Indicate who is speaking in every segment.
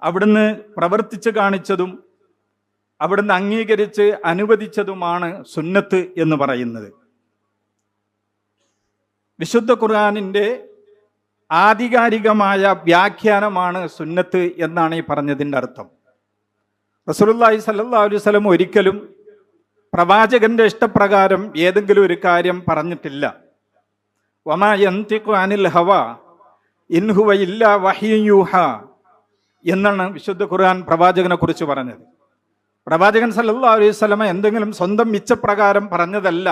Speaker 1: അവിടുന്ന് പ്രവർത്തിച്ച് കാണിച്ചതും അവിടുന്ന് അംഗീകരിച്ച് അനുവദിച്ചതുമാണ് സുന്നത്ത് എന്ന് പറയുന്നത്. വിശുദ്ധ ഖുർആനിൻ്റെ ആധികാരികമായ വ്യാഖ്യാനമാണ് സുന്നത്ത് എന്നാണ് ഈ പറഞ്ഞതിൻ്റെ അർത്ഥം. റസൂലുള്ളാഹി സ്വല്ലല്ലാഹു അലൈഹി വസല്ലം ഒരിക്കലും പ്രവാചകന്റെ ഇഷ്ടപ്രകാരം ഏതെങ്കിലും ഒരു കാര്യം പറഞ്ഞിട്ടില്ല. വമാ യന്തിഖു അനിൽ ഹവാ ഇൻ ഹുവ ഇല്ലാ വഹ്യുൻ യൂഹാ എന്നാണ് വിശുദ്ധ ഖുർആൻ പ്രവാചകനെ കുറിച്ച് പറഞ്ഞത്. പ്രവാചകൻ സല്ലല്ലാഹു അലൈഹി വസല്ലം എന്തെങ്കിലും സ്വന്തം ഇച്ഛപ്രകാരം പറഞ്ഞതല്ല,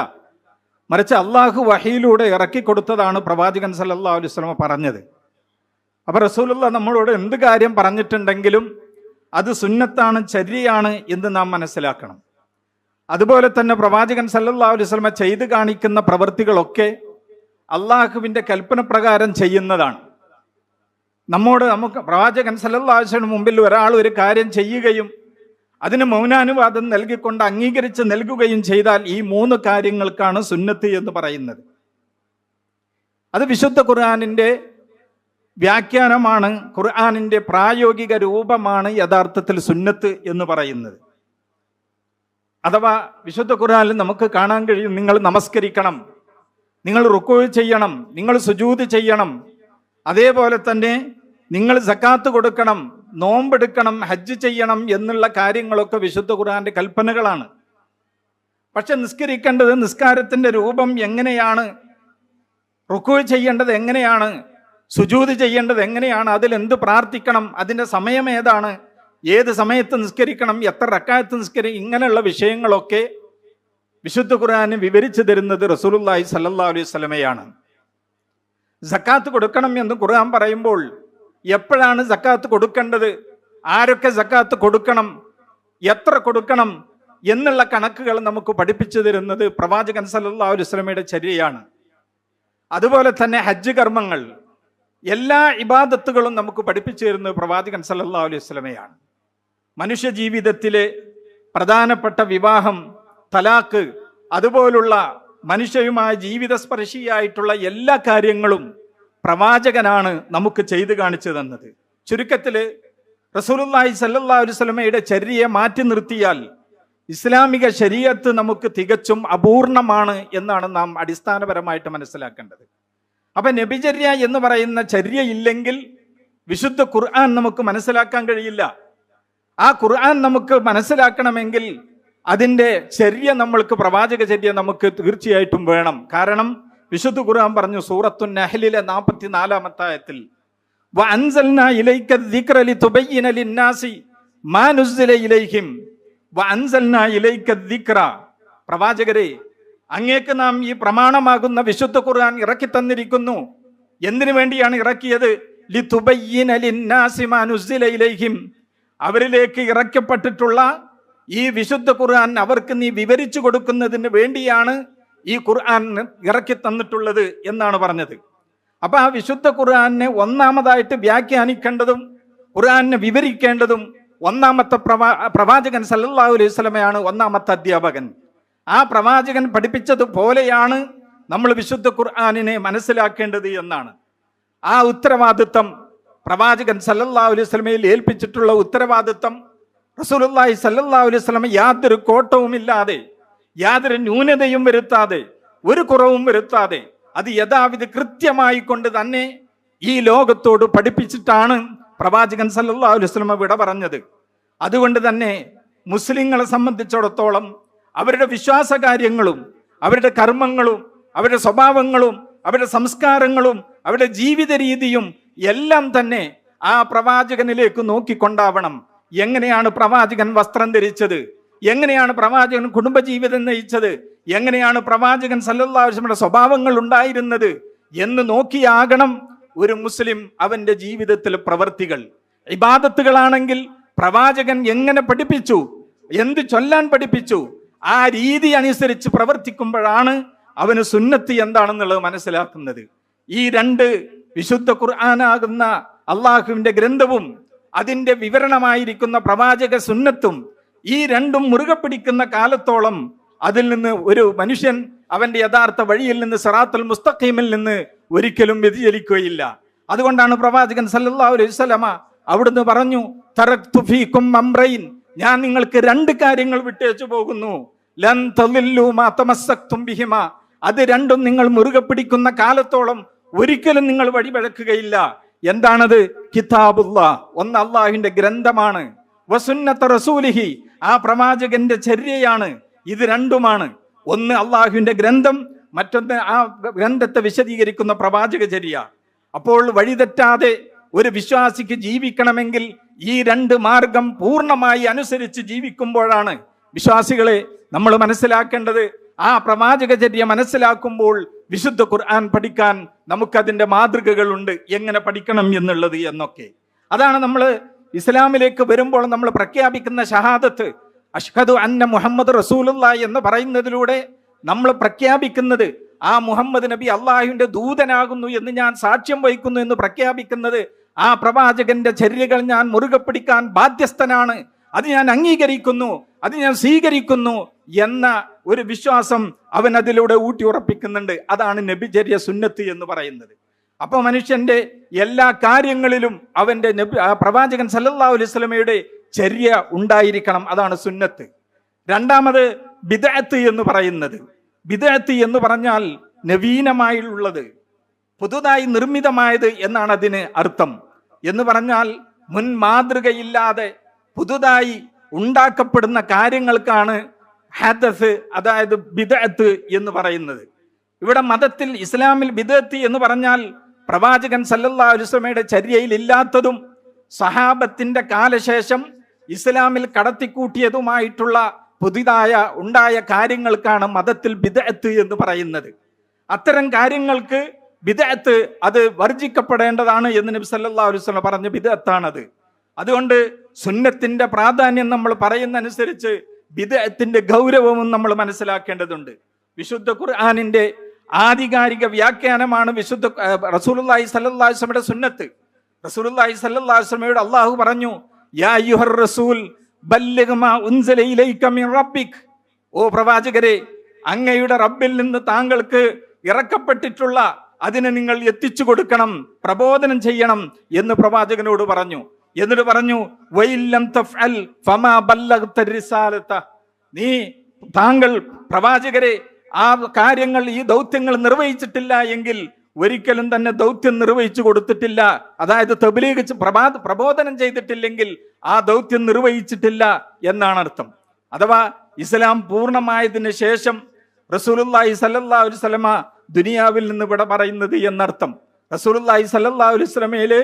Speaker 1: മറിച്ച് അള്ളാഹു വഹിയിലൂടെ ഇറക്കി കൊടുത്തതാണ് പ്രവാചകൻ സല്ലല്ലാഹു അലൈഹി വസല്ലം പറഞ്ഞത്. അപ്പോൾ റസൂലുള്ളാഹി നമ്മളോട് എന്ത് കാര്യം പറഞ്ഞിട്ടുണ്ടെങ്കിലും അത് സുന്നത്താണ്, ചര്യയാണ് എന്ന് നാം മനസ്സിലാക്കണം. അതുപോലെ തന്നെ പ്രവാചകൻ സല്ലല്ലാഹു അലൈഹി വസല്ലം ചെയ്ത് കാണിക്കുന്ന പ്രവൃത്തികളൊക്കെ അള്ളാഹുവിൻ്റെ കൽപ്പന പ്രകാരം ചെയ്യുന്നതാണ്. നമുക്ക് പ്രവാചകൻ സല്ലല്ലാഹു അലൈഹി വസല്ലം മുമ്പിൽ ഒരാൾ ഒരു കാര്യം ചെയ്യുകയും അതിന് മൗനാനുവാദം നൽകിക്കൊണ്ട് അംഗീകരിച്ച് നൽകുകയും ചെയ്താൽ ഈ 3 കാര്യങ്ങൾക്കാണ് സുന്നത്ത് എന്ന് പറയുന്നത്. അത് വിശുദ്ധ ഖുർആനിൻ്റെ വ്യാഖ്യാനമാണ്, ഖുർആനിൻ്റെ പ്രായോഗിക രൂപമാണ് യഥാർത്ഥത്തിൽ സുന്നത്ത് എന്ന് പറയുന്നത്. അഥവാ വിശുദ്ധ ഖുർആനിൽ നമുക്ക് കാണാൻ കഴിയും, നിങ്ങൾ നമസ്കരിക്കണം, നിങ്ങൾ റുക്കൂ ചെയ്യണം, നിങ്ങൾ സുജൂദ് ചെയ്യണം, അതേപോലെ തന്നെ നിങ്ങൾ സക്കാത്ത് കൊടുക്കണം, നോമ്പെടുക്കണം, ഹജ്ജ് ചെയ്യണം എന്നുള്ള കാര്യങ്ങളൊക്കെ വിശുദ്ധ ഖുർആന്റെ കൽപ്പനകളാണ്. പക്ഷെ നിസ്കരിക്കേണ്ടത്, നിസ്കാരത്തിന്റെ രൂപം എങ്ങനെയാണ്, റുക്കൂ ചെയ്യേണ്ടത് എങ്ങനെയാണ്, സുജൂദ് ചെയ്യേണ്ടത് എങ്ങനെയാണ്, അതിലെന്ത് പ്രാർത്ഥിക്കണം, അതിൻ്റെ സമയം ഏതാണ്, ഏത് സമയത്ത് നിസ്കരിക്കണം, എത്ര റക്അത്ത് നിസ്കരിക്കണം, ഇങ്ങനെയുള്ള വിഷയങ്ങളൊക്കെ വിശുദ്ധ ഖുർആന് വിവരിച്ചു തരുന്നത് റസൂലുള്ളാഹി സ്വല്ലല്ലാഹു അലൈഹി വസല്ലമയാണ്. സക്കാത്ത് കൊടുക്കണം എന്ന് ഖുർആൻ പറയുമ്പോൾ എപ്പോഴാണ് സക്കാത്ത് കൊടുക്കേണ്ടത്, ആരൊക്കെ സക്കാത്ത് കൊടുക്കണം, എത്ര കൊടുക്കണം എന്നുള്ള കണക്കുകൾ നമുക്ക് പഠിപ്പിച്ചു തരുന്നത് പ്രവാചകൻ സല്ലല്ലാഹു അലൈഹി വസല്ലമയുടെ ചര്യയാണ്. അതുപോലെ തന്നെ ഹജ്ജ് കർമ്മങ്ങൾ, എല്ലാ ഇബാദത്തുകളും നമുക്ക് പഠിപ്പിച്ചു തരുന്നത് പ്രവാചകൻ സല്ലല്ലാഹു അലൈഹി വസല്ലമയാണ്. മനുഷ്യ ജീവിതത്തിലെ പ്രധാനപ്പെട്ട വിവാഹം, തലാഖ്, അതുപോലുള്ള മനുഷ്യയുമായ ജീവിതസ്പർശിയായിട്ടുള്ള എല്ലാ കാര്യങ്ങളും പ്രവാചകനാണ് നമുക്ക് ചെയ്തു കാണിച്ചു തന്നത്. ചുരുക്കത്തിൽ റസൂലുള്ളാഹി സ്വല്ലല്ലാഹു അലൈഹി വസല്ലമയുടെ ചര്യയെ മാറ്റി നിർത്തിയാൽ ഇസ്ലാമിക ശരീഅത്ത് നമുക്ക് തികച്ചും അപൂർണമാണ് എന്നാണ് നാം അടിസ്ഥാനപരമായിട്ട് മനസ്സിലാക്കേണ്ടത്. അപ്പം നബിചര്യ എന്ന് പറയുന്ന ചര്യ ഇല്ലെങ്കിൽ വിശുദ്ധ ഖുർആൻ നമുക്ക് മനസ്സിലാക്കാൻ കഴിയില്ല. ആ ഖുർആൻ നമുക്ക് മനസ്സിലാക്കണമെങ്കിൽ അതിൻ്റെ ചര്യ നമ്മൾക്ക്, പ്രവാചക ചര്യ നമുക്ക് തീർച്ചയായിട്ടും വേണം. കാരണം വിശുദ്ധ ഖുർആൻ പറഞ്ഞു സൂറത്തുൻ നഹ്ലിലെ 44-ാമത്തെ ആയത്തിൽ വഅൻസൽനാ ഇലൈക ദിക്റ ലിതുബയ്യിന ലിന്നാസി മാ നുസ്സില ഇലൈഹിം വഅൻസൽനാ ഇലൈക ദിക്റ. പ്രവാചകരെ, അങ്ങേക്ക് നാം ഈ പ്രമാണമാകുന്ന വിശുദ്ധ ഖുർആൻ ഇറക്കി തന്നിരിക്കുന്നു. എന്തിനു വേണ്ടിയാണ് ഇറക്കിയത്? ലിതുബയ്യിന ലിന്നാസി മാ നുസ്സില ഇലൈഹിം. അവരിലേക്ക് ഇറക്കപ്പെട്ടിട്ടുള്ള ഈ വിശുദ്ധ ഖുർആൻ അവർക്ക് നീ വിവരിച്ചു കൊടുക്കുന്നതിന് വേണ്ടിയാണ് ഈ ഖുർആൻ ഇറക്കി തന്നിട്ടുള്ളത് എന്നാണ് പറഞ്ഞത്. അപ്പൊ ആ വിശുദ്ധ ഖുർആനെ ഒന്നാമതായിട്ട് വ്യാഖ്യാനിക്കേണ്ടതും ഖുർആനെ വിവരിക്കേണ്ടതും ഒന്നാമത്തെ പ്രവാചകൻ സല്ലല്ലാഹു അലൈഹി വസല്ലമയാണ് ഒന്നാമത്തെ അധ്യാപകൻ. ആ പ്രവാചകൻ പഠിപ്പിച്ചതുപോലെയാണ് നമ്മൾ വിശുദ്ധ ഖുർആനിനെ മനസ്സിലാക്കേണ്ടത് എന്നാണ്. ആ ഉത്തരവാദിത്വം പ്രവാചകൻ സല്ലല്ലാഹു അലൈഹി വസല്ലമയിൽ ഏൽപ്പിച്ചിട്ടുള്ള ഉത്തരവാദിത്വം റസൂലുള്ളാഹി സല്ലല്ലാഹു അലൈഹി വസല്ലമ യാതൊരു കോട്ടവുമില്ലാതെ, യാതൊരു ന്യൂനതയും വരുത്താതെ, ഒരു കുറവും വരുത്താതെ അത് യഥാവിധി കൃത്യമായി കൊണ്ട് തന്നെ ഈ ലോകത്തോട് പഠിപ്പിച്ചിട്ടാണ് പ്രവാചകൻ സല്ലല്ലാഹു അലൈഹി വസല്ലമ വിട പറഞ്ഞത്. അതുകൊണ്ട് തന്നെ മുസ്ലിങ്ങളെ സംബന്ധിച്ചിടത്തോളം അവരുടെ വിശ്വാസ കാര്യങ്ങളും അവരുടെ കർമ്മങ്ങളും അവരുടെ സ്വഭാവങ്ങളും അവരുടെ സംസ്കാരങ്ങളും അവരുടെ ജീവിത രീതിയും എല്ലാം തന്നെ ആ പ്രവാചകനിലേക്ക് നോക്കിക്കൊണ്ടാവണം. എങ്ങനെയാണ് പ്രവാചകൻ വസ്ത്രം ധരിച്ചത്, എങ്ങനെയാണ് പ്രവാചകൻ കുടുംബജീവിതം നയിച്ചത്, എങ്ങനെയാണ് പ്രവാചകൻ സല്ലല്ലാഹു അലൈഹി വസല്ലമയുടെ സ്വഭാവങ്ങൾ ഉണ്ടായിരുന്നത് എന്ന് നോക്കിയാകണം ഒരു മുസ്ലിം അവന്റെ ജീവിതത്തിൽ പ്രവർത്തികൾ. ഇബാദത്തുകളാണെങ്കിൽ പ്രവാചകൻ എങ്ങനെ പഠിപ്പിച്ചു, എന്ത് ചൊല്ലാൻ പഠിപ്പിച്ചു, ആ രീതി അനുസരിച്ച് പ്രവർത്തിക്കുമ്പോഴാണ് അവന് സുന്നത്ത് എന്താണെന്നുള്ളത് മനസ്സിലാക്കുന്നത്. ഈ 2 വിശുദ്ധ ഖുർആനാകുന്ന അള്ളാഹുവിന്റെ ഗ്രന്ഥവും അതിൻ്റെ വിവരണമായിരിക്കുന്ന പ്രവാചക സുന്നത്തും, ഈ 2ഉം മുറുകെ പിടിക്കുന്ന കാലത്തോളം അതിൽ നിന്ന് ഒരു മനുഷ്യൻ അവന്റെ യഥാർത്ഥ വഴിയിൽ നിന്ന്, സിറാത്തുൽ മുസ്തഖീമിൽ നിന്ന് ഒരിക്കലും വ്യതിചലിക്കുകയില്ല. അതുകൊണ്ടാണ് പ്രവാചകൻ സല്ലല്ലാഹു അലൈഹി വസല്ലമ അവിടുന്ന് പറഞ്ഞു, തറക്തു ഫീകും അംറൈൻ, ഞാൻ നിങ്ങൾക്ക് രണ്ട് കാര്യങ്ങൾ വിട്ടേച്ചു പോകുന്നു. ലൻ തളില്ലു മാ തമസ്സക്തും ബിഹിമാ, അത് രണ്ടും നിങ്ങൾ മുറുകെ പിടിക്കുന്ന കാലത്തോളം ഒരിക്കലും നിങ്ങൾ വഴിപിഴക്കുകയില്ല. എന്താണത്? കിതാബുല്ലാ, ഒന്ന് അള്ളാഹുവിന്റെ ഗ്രന്ഥമാണ്. വസുന്നത റസൂലിഹി, ആ പ്രവാചകന്റെ ചര്യയാണ്. ഇത് രണ്ടുമാണ്. ഒന്ന് അള്ളാഹുവിന്റെ ഗ്രന്ഥം, മറ്റൊന്ന് ആ ഗ്രന്ഥത്തെ വിശദീകരിക്കുന്ന പ്രവാചക ചര്യ. അപ്പോൾ വഴിതെറ്റാതെ ഒരു വിശ്വാസിക്ക് ജീവിക്കണമെങ്കിൽ ഈ രണ്ട് മാർഗം പൂർണ്ണമായി അനുസരിച്ച് ജീവിക്കുമ്പോഴാണ്. വിശ്വാസികളെ നമ്മൾ മനസ്സിലാക്കേണ്ടത്, ആ പ്രവാചകചര്യ മനസ്സിലാക്കുമ്പോൾ വിശുദ്ധ ഖുർആൻ പഠിക്കാൻ നമുക്കതിൻ്റെ മാതൃകകളുണ്ട്, എങ്ങനെ പഠിക്കണം എന്നുള്ളത് എന്നൊക്കെ. അതാണ് നമ്മൾ ഇസ്ലാമിലേക്ക് വരുമ്പോൾ നമ്മൾ പ്രഖ്യാപിക്കുന്ന ഷഹാദത്ത്, അഷ്ഹദു അന്ന മുഹമ്മദ് റസൂലുള്ളാഹി എന്ന് പറയുന്നതിലൂടെ നമ്മൾ പ്രഖ്യാപിക്കുന്നത് ആ മുഹമ്മദ് നബി അള്ളാഹുവിന്റെ ദൂതനാകുന്നു എന്ന് ഞാൻ സാക്ഷ്യം വഹിക്കുന്നു എന്ന് പ്രഖ്യാപിക്കുന്നത്, ആ പ്രവാചകന്റെ ചര്യകൾ ഞാൻ മുറുകെ പിടിക്കാൻ ബാധ്യസ്ഥനാണ്, അത് ഞാൻ അംഗീകരിക്കുന്നു, അത് ഞാൻ സ്വീകരിക്കുന്നു എന്ന ഒരു വിശ്വാസം അവൻ അതിലൂടെ ഊട്ടി ഉറപ്പിക്കുന്നുണ്ട്. അതാണ് നബിചര്യ, സുന്നത്ത് എന്ന് പറയുന്നത്. അപ്പോൾ മനുഷ്യന്റെ എല്ലാ കാര്യങ്ങളിലും അവന്റെ പ്രവാചകൻ സല്ലല്ലാഹു അലൈഹി വസല്ലമയുടെ ചര്യ ഉണ്ടായിരിക്കണം. അതാണ് സുന്നത്ത്. രണ്ടാമത് ബിദ്അത്ത് എന്ന് പറയുന്നത്. ബിദ്അത്ത് എന്ന് പറഞ്ഞാൽ നവീനമായുള്ളത്, പുതുതായി നിർമ്മിതമായത് എന്നാണ് അതിന് അർത്ഥം. എന്ന് പറഞ്ഞാൽ മുൻ മാതൃകയില്ലാതെ പുതുതായി ഉണ്ടാക്കപ്പെടുന്ന കാര്യങ്ങൾക്കാണ് ഹദസ്, അതായത് ബിദ്അത്ത് എന്ന് പറയുന്നത്. ഇവിടെ മതത്തിൽ, ഇസ്ലാമിൽ ബിദ്അത്ത് എന്ന് പറഞ്ഞാൽ പ്രവാചകൻ സല്ലല്ലാഹു അലൈഹി വസല്ലമയുടെ ചര്യയിൽ ഇല്ലാത്തതും സഹാബത്തിന്റെ കാലശേഷം ഇസ്ലാമിൽ കടത്തിക്കൂട്ടിയതുമായിട്ടുള്ള പുതിയതായ ഉണ്ടായ കാര്യങ്ങൾക്കാണ് മതത്തിൽ ബിദ്അത്ത് എന്ന് പറയുന്നത്. അത്തരം കാര്യങ്ങൾക്ക് ബിദ്അത്ത് അത് വർജിക്കപ്പെടേണ്ടതാണ് എന്ന് നബി സല്ലല്ലാഹു അലൈഹി വസല്ലം പറഞ്ഞ ബിദ്അത്താണത്. അതുകൊണ്ട് സുന്നത്തിന്റെ പ്രാധാന്യം നമ്മൾ പറയുന്നതനുസരിച്ച് ബിദ്അത്തിന്റെ ഗൗരവവും നമ്മൾ മനസ്സിലാക്കേണ്ടതുണ്ട്. വിശുദ്ധ ഖുർആനിന്റെ ആധികാരിക വ്യാഖ്യാനമാണ് വിശുദ്ധ റസൂലുള്ളാഹി സ്വല്ലല്ലാഹു അലൈഹി വസല്ലമയുടെ സുന്നത്ത്. റസൂലുള്ളാഹി സ്വല്ലല്ലാഹു അലൈഹി വസല്ലമയോട് അല്ലാഹു പറഞ്ഞു, യാ അയ്യുഹർ റസൂൽ ബല്ലിഗ് മാ ഉൻസില ഇലൈക മിൻ റബ്ബിക്, ഓ പ്രവാചകരെ, അങ്ങയുടെ റബ്ബിൽ നിന്ന് താങ്കൾക്ക് ഇറക്കപ്പെട്ടിട്ടുള്ള അതിനെ നിങ്ങൾ എത്തിച്ചു കൊടുക്കണം, പ്രബോധനം ചെയ്യണം എന്ന് പ്രവാചകനോട് പറഞ്ഞു. എന്നിട്ട് പറഞ്ഞു, വഇല്ലം തഫ്അൽ ഫമാ ബല്ലഗ്ത റിസാലത, താങ്കൾ പ്രവാചകരെ ആ കാര്യങ്ങൾ, ഈ ദൗത്യങ്ങൾ നിർവഹിച്ചിട്ടില്ല എങ്കിൽ ഒരിക്കലും തന്നെ ദൗത്യം നിർവഹിച്ചു കൊടുത്തിട്ടില്ല. അതായത് തബ്ലീഗ് പ്രബോധനം ചെയ്തിട്ടില്ലെങ്കിൽ ആ ദൗത്യം നിർവഹിച്ചിട്ടില്ല എന്നാണ് അർത്ഥം. അഥവാ ഇസ്ലാം പൂർണ്ണമായതിനു ശേഷം റസൂലുള്ളാഹി സ്വല്ലല്ലാഹു അലൈഹി വസല്ലമ ദുനിയാവിൽ നിന്ന് വിട പറയുന്നത് എന്നർത്ഥം. റസൂലുള്ളാഹി സ്വല്ലല്ലാഹു അലൈഹി വസല്ലമയില്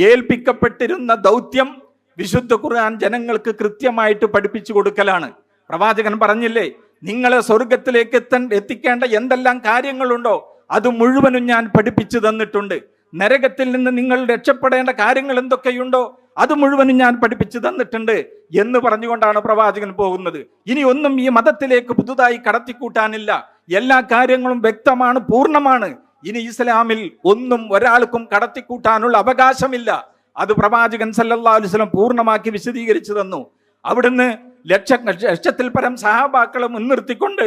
Speaker 1: ഏൽപ്പിക്കപ്പെട്ടിരുന്ന ദൗത്യം വിശുദ്ധ ഖുർആൻ ജനങ്ങൾക്ക് കൃത്യമായിട്ട് പഠിപ്പിച്ചു കൊടുക്കലാണ്. പ്രവാചകൻ പറഞ്ഞില്ലേ, നിങ്ങളെ സ്വർഗത്തിലേക്ക് എത്തിക്കേണ്ട എന്തെല്ലാം കാര്യങ്ങളുണ്ടോ അത് മുഴുവനും ഞാൻ പഠിപ്പിച്ചു തന്നിട്ടുണ്ട്. നരകത്തിൽ നിന്ന് നിങ്ങൾ രക്ഷപ്പെടേണ്ട കാര്യങ്ങൾ എന്തൊക്കെയുണ്ടോ അത് മുഴുവനും ഞാൻ പഠിപ്പിച്ചു തന്നിട്ടുണ്ട് എന്ന് പറഞ്ഞുകൊണ്ടാണ് പ്രവാചകൻ പോകുന്നത്. ഇനി ഒന്നും ഈ മതത്തിലേക്ക് പുതുതായി കടത്തിക്കൂട്ടാനില്ല. എല്ലാ കാര്യങ്ങളും വ്യക്തമാണ്, പൂർണ്ണമാണ്. ഇനി ഇസ്ലാമിൽ ഒന്നും ഒരാൾക്കും കടത്തിക്കൂട്ടാനുള്ള അവകാശമില്ല. അത് പ്രവാചകൻ സല്ലല്ലാഹു അലൈഹി വസല്ലം പൂർണ്ണമാക്കി വിശദീകരിച്ചു തന്നു. അവിടുന്ന് ലക്ഷത്തിൽ പരം സഹാബാക്കളെ മുൻനിർത്തിക്കൊണ്ട്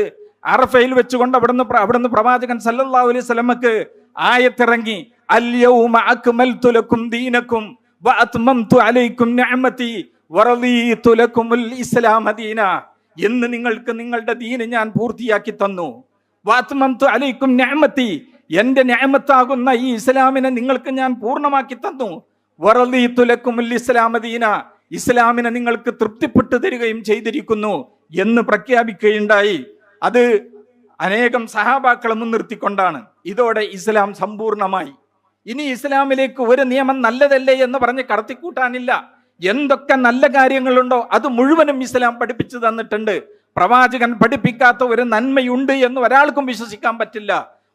Speaker 1: അറഫയിൽ വെച്ചുകൊണ്ട് അവിടുന്ന് പ്രവാചകൻ സല്ലല്ലാഹു അലൈഹി വസല്ലമക്ക് ആയത്തിറങ്ങി, അൽയൗമ അക്മൽതു ലക്കും ദീനക്കും വഅത്മംതു അലൈക്കും നിഅമതി വറദീതു ലക്കുമുൽ ഇസ്ലാമ ദീന, എന്ന് നിങ്ങൾക്ക് നിങ്ങളുടെ ദീന് ഞാൻ പൂർത്തിയാക്കി തന്നു. വഅത്മംതു അലൈക്കും നിഅമതി, എന്റെ നിഅമത്താകുന്ന ഈ ഇസ്ലാമിനെ നിങ്ങൾക്ക് ഞാൻ പൂർണ്ണമാക്കി തന്നു. വറദീതു ലക്കുമുൽ ഇസ്ലാമ ദീന, ഇസ്ലാമിനെ നിങ്ങൾക്ക് തൃപ്തിപ്പെട്ടു തരികയും ചെയ്തിരിക്കുന്നു എന്ന് പ്രഖ്യാപിക്കുകയുണ്ടായി. അത് അനേകം സഹാബാക്കളെ മുൻനിർത്തിക്കൊണ്ടാണ്. ഇതോടെ ഇസ്ലാം സമ്പൂർണമായി. ഇനി ഇസ്ലാമിലേക്ക് ഒരു നിയമം നല്ലതല്ലേ എന്ന് പറഞ്ഞ് കടത്തിക്കൂട്ടാനില്ല. എന്തൊക്കെ നല്ല കാര്യങ്ങളുണ്ടോ അത് മുഴുവനും ഇസ്ലാം പഠിപ്പിച്ചു തന്നിട്ടുണ്ട്. പ്രവാചകൻ പഠിപ്പിക്കാത്ത ഒരു നന്മയുണ്ട് എന്ന് ഒരാൾക്കും വിശ്വസിക്കാൻ പറ്റില്ല.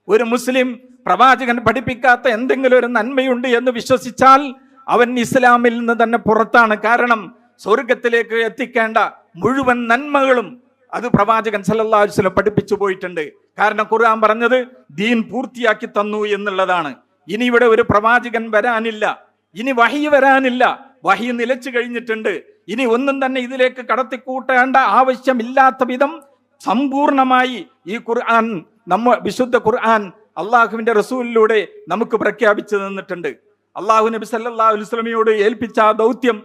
Speaker 1: ഒരു മുസ്ലിം പ്രവാചകൻ പഠിപ്പിക്കാത്ത എന്തെങ്കിലും ഒരു നന്മയുണ്ട് എന്ന് വിശ്വസിച്ചാൽ അവൻ ഇസ്ലാമിൽ നിന്ന് തന്നെ പുറത്താണ്. കാരണം സ്വർഗത്തിലേക്ക് എത്തിക്കേണ്ട മുഴുവൻ നന്മകളും അത് പ്രവാചകൻ സല്ലല്ലാഹു അലൈഹി വസല്ലം പഠിപ്പിച്ചു പോയിട്ടുണ്ട്. കാരണം ഖുർആൻ പറഞ്ഞത് ദീൻ പൂർത്തിയാക്കി തന്നു എന്നുള്ളതാണ്. ഇനി ഇവിടെ ഒരു പ്രവാചകൻ വരാനില്ല, ഇനി വഹി വരാനില്ല, വഹി നിലച്ചു കഴിഞ്ഞിട്ടുണ്ട്. ഇനി ഒന്നും തന്നെ ഇതിലേക്ക് കടത്തിക്കൂട്ടേണ്ട ആവശ്യമില്ലാത്ത വിധം സമ്പൂർണമായി ഈ ഖുർആൻ, വിശുദ്ധ ഖുർആൻ അള്ളാഹുവിന്റെ റസൂലിലൂടെ നമുക്ക് പ്രഖ്യാപിച്ചു തന്നിട്ടുണ്ട്. അള്ളാഹു നബി സല്ലല്ലാഹു അലൈഹി വസല്ലമയോട് ഏൽപ്പിച്ച ആ ദൗത്യം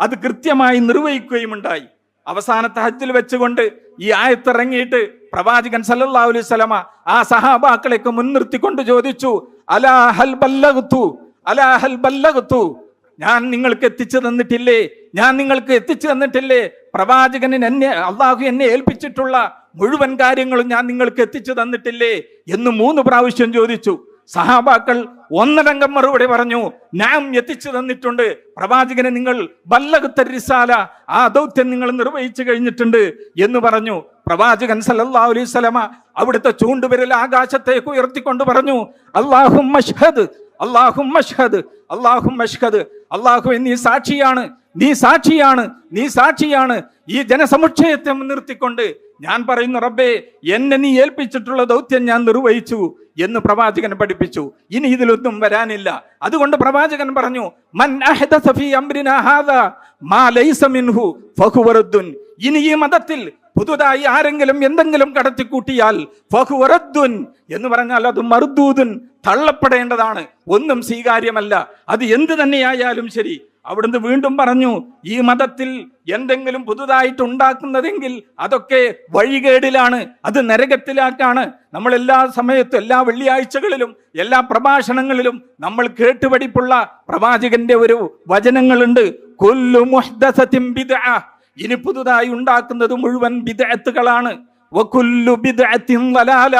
Speaker 1: അത് കൃത്യമായി നിർവഹിക്കുകയുമുണ്ടായി. അവസാനത്തെ ഹജ്ജിൽ വെച്ചുകൊണ്ട് ഈ ആയത്തിറങ്ങിയിട്ട് പ്രവാചകൻ സല്ലല്ലാഹു അലൈഹി വസല്ലമ ആ സഹാബാക്കളെയൊക്കെ മുൻനിർത്തിക്കൊണ്ട് ചോദിച്ചു, അലാ ഹൽ ബല്ലഗ്തു, അലാ ഹൽ ബല്ലഗ്തു, ഞാൻ നിങ്ങൾക്ക് എത്തിച്ചു തന്നിട്ടില്ലേ, ഞാൻ നിങ്ങൾക്ക് എത്തിച്ചു തന്നിട്ടില്ലേ, പ്രവാചകന് അള്ളാഹു എന്നെ ഏൽപ്പിച്ചിട്ടുള്ള മുഴുവൻ കാര്യങ്ങളും ഞാൻ നിങ്ങൾക്ക് എത്തിച്ചു തന്നിട്ടില്ലേ എന്ന് 3 പ്രാവശ്യം ചോദിച്ചു. സഹാബാക്കൾ ഒന്നടങ്കം മറുപടി പറഞ്ഞു, ഞാൻ എത്തിച്ചു തന്നിട്ടുണ്ട് പ്രവാചകനെ, നിങ്ങൾ ബല്ലഗ്ത റിസാല, ആ ദൗത്യം നിങ്ങൾ നിർവഹിച്ചു കഴിഞ്ഞിട്ടുണ്ട് എന്ന് പറഞ്ഞു. പ്രവാചകൻ സല്ലല്ലാഹു അലൈഹി വസല്ലമ അവിടുത്തെ ചൂണ്ടുവിരൽ ആകാശത്തേക്ക് ഉയർത്തിക്കൊണ്ട് പറഞ്ഞു, അല്ലാഹുമ്മ അശ്ഹദ്, അല്ലാഹുമ്മ അശ്ഹദ്, അല്ലാഹുമ്മ അശ്ഹദ്, അല്ലാഹുവേ നീ സാക്ഷിയാണ്, നീ സാക്ഷിയാണ്, നീ സാക്ഷിയാണ്. ഈ ജനസമുച്ചയത്തെ മുൻനിർത്തിക്കൊണ്ട് ഞാൻ പറയുന്നു, റബ്ബേ എന്നെ നീ ഏൽപ്പിച്ചിട്ടുള്ള ദൗത്യം ഞാൻ നിർവഹിച്ചു എന്ന് പ്രവാചകൻ പഠിപ്പിച്ചു. ഇനി ഇതിലൊന്നും വരാനില്ല. അതുകൊണ്ട് പ്രവാചകൻ പറഞ്ഞു, മൻ അഹ്ദസ ഫീ അംരിനാ ഹാദാ മാ ലൈസ മിൻഹു ഫഹുവ റദ്ദുൻ, ഇനി ഈ മതത്തിൽ പുതുതായി ആരെങ്കിലും എന്തെങ്കിലും കടത്തിക്കൂട്ടിയാൽ ഫഹുവ റദ്ദുൻ എന്ന് പറഞ്ഞാൽ അത് മർദൂദുൻ, തള്ളപ്പെടേണ്ടതാണ്, ഒന്നും സ്വീകാര്യമല്ല. അത് എന്ത് തന്നെയായാലും ശരി. അവിടുന്ന് വീണ്ടും പറഞ്ഞു, ഈ മതത്തിൽ എന്തെങ്കിലും പുതുതായിട്ട് ഉണ്ടാക്കുന്നതെങ്കിൽ അതൊക്കെ വഴികേടിലാണ്, അത് നരകത്തിലാക്കാണ്. നമ്മൾ എല്ലാ സമയത്തും എല്ലാ വെള്ളിയാഴ്ചകളിലും എല്ലാ പ്രഭാഷണങ്ങളിലും നമ്മൾ കേട്ടുപഠിപ്പുള്ള പ്രവാചകന്റെ ഒരു വചനങ്ങളുണ്ട്, കുല്ലു മുഹ്ദസത്തിൻ ബിദ്അ, ഇനി പുതുതായി ഉണ്ടാക്കുന്നത് മുഴുവൻ ബിദ്അത്തുകളാണ്. വകുല്ലു ബിദ്അത്തിൻ ളലാല,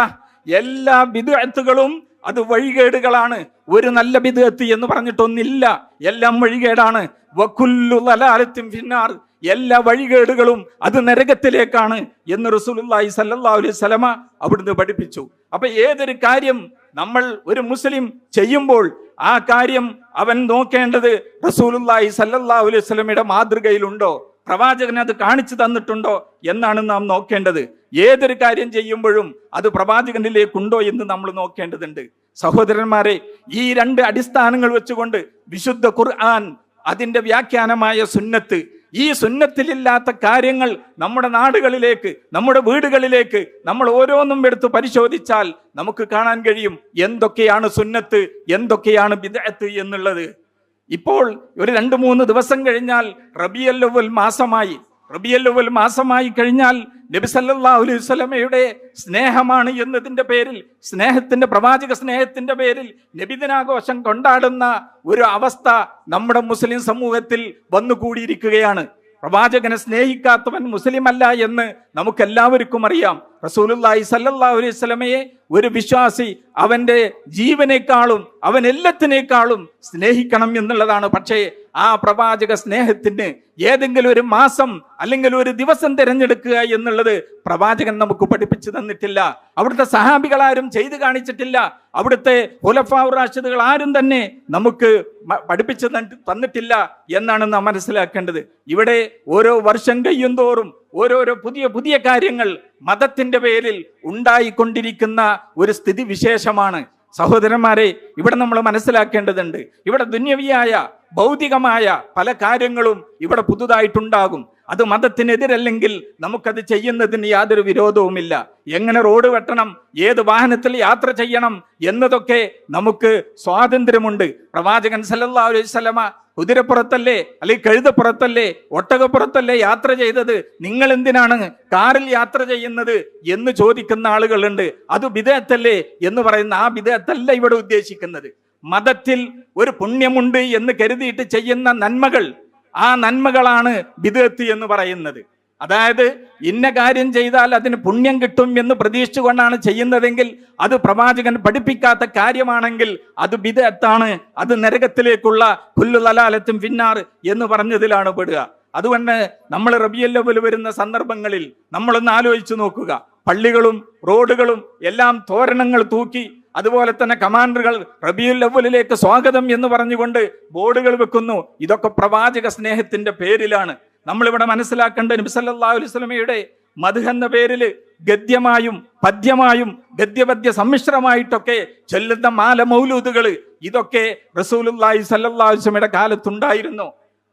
Speaker 1: എല്ലാ ബിദ്അത്തുകളും അത് വഴികേടുകളാണ്. ഒരു നല്ല ബിദ്അത്ത് എന്ന് പറഞ്ഞിട്ടൊന്നില്ല, എല്ലാം വഴികേടാണ്. വകുല്ലു ളലാലത്തിൻ ഫിന്നാർ, എല്ലാ വഴികേടുകളും അത് നരകത്തിലേക്കാണ് എന്ന് റസൂലുള്ളാഹി സ്വല്ലല്ലാഹു അലൈഹി വസല്ലമ അവിടുന്ന് പഠിപ്പിച്ചു. അപ്പൊ ഏതൊരു കാര്യം നമ്മൾ ഒരു മുസ്ലിം ചെയ്യുമ്പോൾ ആ കാര്യം അവൻ നോക്കേണ്ടത് റസൂലുള്ളാഹി സ്വല്ലല്ലാഹു അലൈഹി വസല്ലമയുടെ മാതൃകയിലുണ്ടോ, പ്രവാചകൻ അത് കാണിച്ചു തന്നിട്ടുണ്ടോ എന്നാണ് നാം നോക്കേണ്ടത്. ഏതൊരു കാര്യം ചെയ്യുമ്പോഴും അത് പ്രവാചകനിലേക്കുണ്ടോ എന്ന് നമ്മൾ നോക്കേണ്ടതുണ്ട്. സഹോദരന്മാരെ, ഈ 2 അടിസ്ഥാനങ്ങൾ വെച്ചുകൊണ്ട് വിശുദ്ധ ഖുർആൻ, അതിന്റെ വ്യാഖ്യാനമായ സുന്നത്ത്, ഈ സുന്നത്തിലില്ലാത്ത കാര്യങ്ങൾ നമ്മുടെ നാടുകളിലേക്ക്, നമ്മുടെ വീടുകളിലേക്ക് നമ്മൾ ഓരോന്നും എടുത്ത് പരിശോധിച്ചാൽ നമുക്ക് കാണാൻ കഴിയും എന്തൊക്കെയാണ് സുന്നത്ത്, എന്തൊക്കെയാണ് ബിദ്അത്ത് എന്നുള്ളത്. ഇപ്പോൾ ഒരു 2-3 ദിവസം കഴിഞ്ഞാൽ റബീഉൽ അവ്വൽ മാസമായി. റബീഉൽ അവ്വൽ മാസമായി കഴിഞ്ഞാൽ നബി സല്ലല്ലാഹു അലൈഹി വസല്ലമയുടെ സ്നേഹമാണ് എന്നതിന്റെ പേരിൽ, സ്നേഹത്തിന്റെ, പ്രവാചക സ്നേഹത്തിന്റെ പേരിൽ നബിദിനാഘോഷം കൊണ്ടാടുന്ന ഒരു അവസ്ഥ നമ്മുടെ മുസ്ലിം സമൂഹത്തിൽ വന്നുകൂടിയിരിക്കുകയാണ്. പ്രവാചകനെ സ്നേഹിക്കാത്തവൻ മുസ്ലിം അല്ല എന്ന് നമുക്കെല്ലാവർക്കും അറിയാം. റസൂലുള്ളാഹി സ്വല്ലല്ലാഹു അലൈഹി വസല്ലമയെ ഒരു വിശ്വാസി അവന്റെ ജീവനേക്കാളും അവൻ എല്ലാത്തിനേക്കാളും സ്നേഹിക്കണം എന്നുള്ളതാണ്. പക്ഷേ ആ പ്രവാചക സ്നേഹത്തിന് ഏതെങ്കിലും ഒരു മാസം അല്ലെങ്കിൽ ഒരു ദിവസം തിരഞ്ഞെടുക്കുക എന്നുള്ളത് പ്രവാചകൻ നമുക്ക് പഠിപ്പിച്ചു തന്നിട്ടില്ല. അവിടുത്തെ സഹാബികളാരും ചെയ്തു കാണിച്ചിട്ടില്ല. അവിടുത്തെ ഖുലഫാഉർ റാഷിദുകൾ ആരും തന്നെ നമുക്ക് പഠിപ്പിച്ചു തന്നിട്ടില്ല എന്നാണ് നാം മനസ്സിലാക്കേണ്ടത്. ഇവിടെ ഓരോ വർഷം കഴിയുന്തോറും ഓരോരോ പുതിയ പുതിയ കാര്യങ്ങൾ മതത്തിന്റെ പേരിൽ ഉണ്ടായിക്കൊണ്ടിരിക്കുന്ന ഒരു സ്ഥിതി വിശേഷമാണ്. സഹോദരന്മാരെ, ഇവിടെ നമ്മൾ മനസ്സിലാക്കേണ്ടതുണ്ട്, ഇവിടെ ദുന്യവിയായ ഭൗതികമായ പല കാര്യങ്ങളും ഇവിടെ പുതുതായിട്ടുണ്ടാകും. അത് മതത്തിനെതിരല്ലെങ്കിൽ നമുക്കത് ചെയ്യുന്നതിന് യാതൊരു വിരോധവുമില്ല. എങ്ങനെ റോഡ് വെട്ടണം, ഏത് വാഹനത്തിൽ യാത്ര ചെയ്യണം എന്നതൊക്കെ നമുക്ക് സ്വാതന്ത്ര്യമുണ്ട്. പ്രവാചകൻ സല്ലല്ലാഹു അലൈഹി വസല്ലമ കുതിരപ്പുറത്തല്ലേ അല്ലെങ്കിൽ കഴുതപ്പുറത്തല്ലേ ഒട്ടകപ്പുറത്തല്ലേ യാത്ര ചെയ്തത്, നിങ്ങൾ എന്തിനാണ് കാറിൽ യാത്ര ചെയ്യുന്നത് എന്ന് ചോദിക്കുന്ന ആളുകളുണ്ട്. അത് ബിദ്അത്തല്ലേ എന്ന് പറയുന്ന ആ ബിദ്അത്തല്ല ഇവിടെ ഉദ്ദേശിക്കുന്നത്. മതത്തിൽ ഒരു പുണ്യമുണ്ട് എന്ന് കരുതിയിട്ട് ചെയ്യുന്ന നന്മകൾ, ആ നന്മകളാണ് ബിദ്അത്ത് എന്ന് പറയുന്നത്. അതായത് ഇന്ന കാര്യം ചെയ്താൽ അതിന് പുണ്യം കിട്ടും എന്ന് പ്രതീക്ഷിച്ചുകൊണ്ടാണ് ചെയ്യുന്നതെങ്കിൽ അത് പ്രവാചകൻ പഠിപ്പിക്കാത്ത കാര്യമാണെങ്കിൽ അത് ബിദ്അത്താണ്, അത് നരകത്തിലേക്കുള്ള കുല്ലു ളലാലത്തുൻ ഫിന്നാർ എന്ന് പറഞ്ഞതിലാണ് പെടുക. അതുകൊണ്ട് നമ്മൾ റബീഉൽ അവ്വൽ വരുന്ന സന്ദർഭങ്ങളിൽ നമ്മളൊന്ന് ആലോചിച്ച് നോക്കുക. പള്ളികളും റോഡുകളും എല്ലാം തോരണങ്ങൾ തൂക്കി, അതുപോലെ തന്നെ കമാൻഡറുകൾ റബീഉൽ അവ്വലിലേക്ക് സ്വാഗതം എന്ന് പറഞ്ഞുകൊണ്ട് ബോർഡുകൾ വെക്കുന്നു. ഇതൊക്കെ പ്രവാചക സ്നേഹത്തിന്റെ പേരിലാണ്. നമ്മളിവിടെ മനസ്സിലാക്കേണ്ട, നബി സല്ലല്ലാഹു അലൈഹി വസല്ലമയുടെ മദ്ഹ് എന്ന പേരിൽ ഗദ്യമായും പദ്യമായും ഗദ്യപദ്യ സമ്മിശ്രമായിട്ടൊക്കെ ചൊല്ലുന്ന മാല മൗലൂദുകൾ, ഇതൊക്കെ റസൂലുള്ളാഹി സ്വല്ലല്ലാഹു അലൈഹി വസല്ലമയുടെ കാലത്തുണ്ടായിരുന്നു.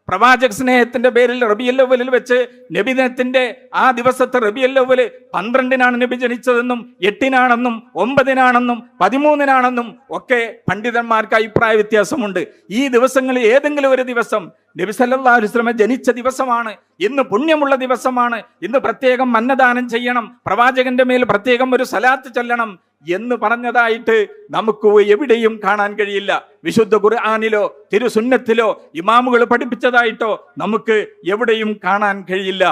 Speaker 1: പ്രവാചക സ്നേഹത്തിന്റെ പേരിൽ റബീഉൽ അവ്വലിൽ വെച്ച് നബിദിനത്തിന്റെ ആ ദിവസത്തെ റബീഉൽ അവ്വൽ 12-നാണ് നബി ജനിച്ചതെന്നും 8-നാണെന്നും 9-നാണെന്നും 13-നാണെന്നും ഒക്കെ പണ്ഡിതന്മാർക്ക് അഭിപ്രായ വ്യത്യാസമുണ്ട്. ഈ ദിവസങ്ങളിൽ ഏതെങ്കിലും ഒരു ദിവസം നബി സല്ലല്ലാഹു അലൈഹി വസല്ലം ജനിച്ച ദിവസമാണ്, ഇന്ന് പുണ്യമുള്ള ദിവസമാണ്, ഇന്ന് പ്രത്യേകം അന്നദാനം ചെയ്യണം, പ്രവാചകന്റെ മേൽ പ്രത്യേകം ഒരു സലാത്ത് ചൊല്ലണം എന്ന് പറഞ്ഞതായിട്ട് നമുക്ക് എവിടെയും കാണാൻ കഴിയില്ല. വിശുദ്ധ ഖുർആനിലോ തിരുസുന്നത്തിലോ ഇമാമുകൾ പഠിപ്പിച്ചതായിട്ടോ നമുക്ക് എവിടെയും കാണാൻ കഴിയില്ല.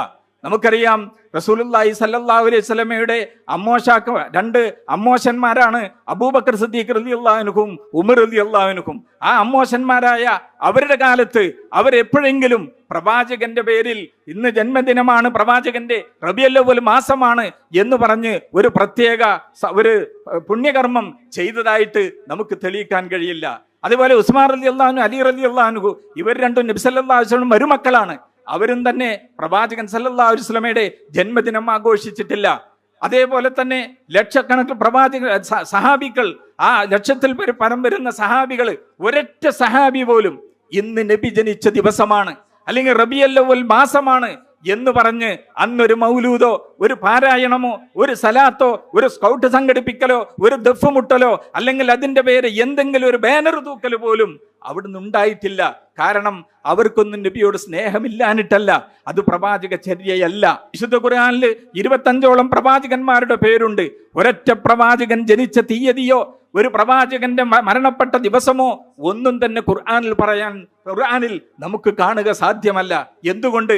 Speaker 1: നമുക്കറിയാം റസൂലുള്ളാഹി സ്വല്ലല്ലാഹു അലൈഹി വസല്ലമയുടെ രണ്ട് അമ്മോശന്മാരാണ് അബൂബക്കർ സിദ്ദീഖ് റളിയല്ലാഹു അൻഹും ഉമർ റളിയല്ലാഹു അൻഹും. ആ അമ്മോശന്മാരായ അവരുടെ കാലത്ത് അവരെപ്പോഴെങ്കിലും പ്രവാചകന്റെ പേരിൽ ഇന്ന് ജന്മദിനമാണ്, പ്രവാചകന്റെ റബീഉൽ അവ്വൽ മാസമാണ് എന്ന് പറഞ്ഞ് ഒരു പ്രത്യേക ഒരു പുണ്യകർമ്മം ചെയ്തതായിട്ട് നമുക്ക് തെളിയിക്കാൻ കഴിയില്ല. അതുപോലെ ഉസ്മാൻ റളിയല്ലാഹു അൻഹു, അലി റളിയല്ലാഹു അൻഹു, ഇവർ രണ്ടും നബി സല്ലല്ലാഹു അലൈഹി വസല്ലം മരുമക്കളാണ്. അവരും തന്നെ പ്രവാചകൻ സല്ലല്ലാഹു അലൈഹി വസല്ലമയുടെ ജന്മദിനം ആഘോഷിച്ചിട്ടില്ല. അതേപോലെ തന്നെ ലക്ഷക്കണക്കിന് പ്രവാചക സഹാബികൾ, ആ ലക്ഷത്തിൽ പരം വരുന്ന സഹാബികൾ, ഒരൊറ്റ സഹാബി പോലും ഇന്ന് നബി ജനിച്ച ദിവസമാണ് അല്ലെങ്കിൽ റബീഉൽ അവ്വൽ മാസമാണ് എന്ന് പറഞ്ഞ് അന്നൊരു മൗലൂദോ ഒരു പാരായണമോ ഒരു സലാത്തോ ഒരു സ്കൗട്ട് സംഘടിപ്പിക്കലോ ഒരു ദഫ് മുട്ടലോ അല്ലെങ്കിൽ അതിന്റെ പേര് എന്തെങ്കിലും ഒരു ബാനർ തൂക്കൽ പോലും അവിടുന്ന് ഉണ്ടായിട്ടില്ല. കാരണം അവർക്കൊന്നും നബിയോട് സ്നേഹമില്ലാനിട്ടല്ല, അത് പ്രവാചക ചര്യയല്ല. വിശുദ്ധ ഖുർആനിൽ 25ഓളം പ്രവാചകന്മാരുടെ പേരുണ്ട്. ഒരൊറ്റ പ്രവാചകൻ ജനിച്ച തീയതിയോ ഒരു പ്രവാചകന്റെ മരണപ്പെട്ട ദിവസമോ ഒന്നും തന്നെ ഖുർആനിൽ നമുക്ക് കാണുക സാധ്യമല്ല. എന്തുകൊണ്ട്?